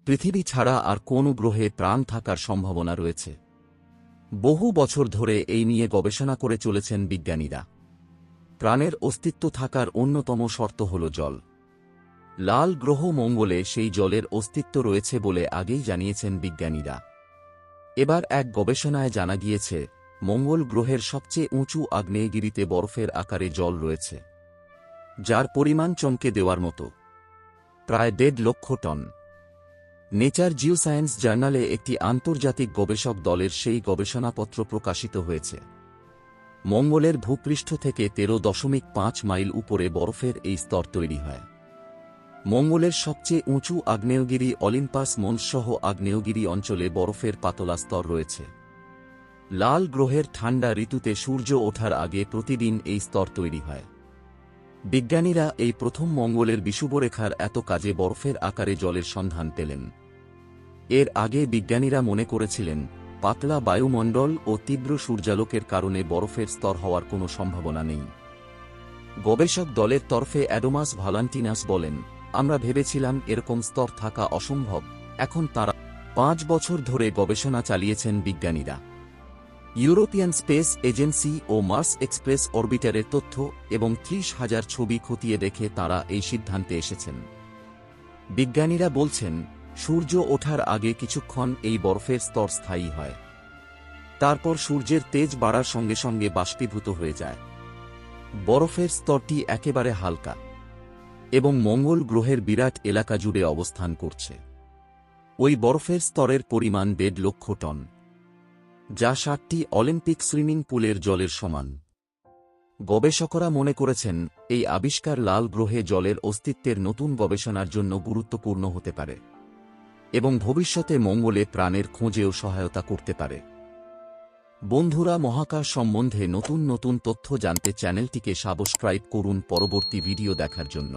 পৃথিবী ছাড়া আর কোন গ্রহে প্রাণ থাকার সম্ভাবনা রয়েছে। বহু বছর ধরে এই নিয়ে গবেষণা করে চলেছেন বিজ্ঞানীরা। প্রাণের অস্তিত্ব থাকার অন্যতম শর্ত হল জল। লাল গ্রহ মঙ্গলে সেই জলের অস্তিত্ব রয়েছে বলে আগেই জানিয়েছেন বিজ্ঞানীরা। এবার এক গবেষণায় জানা গিয়েছে, মঙ্গল গ্রহের সবচেয়ে উঁচু আগ্নেয়গিরিতে বরফের আকারে জল রয়েছে, যার পরিমাণ চমকে দেওয়ার মতো, প্রায় 1.5 লক্ষ টন। নেচার জিওসায়েন্স জার্নালে একটি আন্তর্জাতিক গবেষক দলের সেই গবেষণাপত্র প্রকাশিত হয়েছে। মঙ্গলের ভূপৃষ্ঠ থেকে 13.5 মাইল উপরে বরফের এই স্তর তৈরি হয়। মঙ্গলের সবচেয়ে উঁচু আগ্নেয়গিরি অলিম্পাস মন্স সহ আগ্নেয়গিরি অঞ্চলে বরফের পাতলা স্তর রয়েছে। লাল গ্রহের ঠান্ডা ঋতুতে সূর্য ওঠার আগে প্রতিদিন এই স্তর তৈরি হয়। বিজ্ঞানীরা এই প্রথম মঙ্গলের বিষুবরেখার এত কাজে বরফের আকারে জলের সন্ধান পেলেন। এর আগে বিজ্ঞানীরা মনে করেছিলেন পাতলা বায়ুমণ্ডল ও তীব্র সূর্যালোকের কারণে বরফের স্তর হওয়ার কোনো সম্ভাবনা নেই। গবেষক দলের তরফে অ্যাডোমাস ভালান্টিনাস বলেন, আমরা ভেবেছিলাম এরকম স্তর থাকা অসম্ভব। এখন তারা 5 বছর ধরে গবেষণা চালিয়েছেন বিজ্ঞানীরা। ইউরোপিয়ান স্পেস এজেন্সি ও মার্স এক্সপ্রেস অরবিটারের তথ্য এবং 30,000 ছবি খতিয়ে দেখে তারা এই সিদ্ধান্তে এসেছেন। বিজ্ঞানীরা বলছেন, সূর্য ওঠার আগে কিছুক্ষণ এই বরফের স্তর স্থায়ী হয়। তারপর সূর্যের তেজ বাড়ার সঙ্গে সঙ্গে বাষ্পীভূত হয়ে যায়। বরফের স্তরটি একেবারে হালকা এবং মঙ্গল গ্রহের বিরাট এলাকা জুড়ে অবস্থান করছে। ওই বরফের স্তরের পরিমাণ 1.5 লক্ষ টন, যা 60টি অলিম্পিক সুইমিং পুলের জলের সমান। গবেষকরা মনে করেছেন, এই আবিষ্কার লাল গ্রহে জলের অস্তিত্বের নতুন গবেষণার জন্য গুরুত্বপূর্ণ হতে পারে এবং ভবিষ্যতে মঙ্গলে প্রাণের খোঁজেও সহায়তা করতে পারে। বন্ধুরা, মহাকাশ সম্বন্ধে নতুন নতুন তথ্য জানতে চ্যানেলটিকে সাবস্ক্রাইব করুন পরবর্তী ভিডিও দেখার জন্য।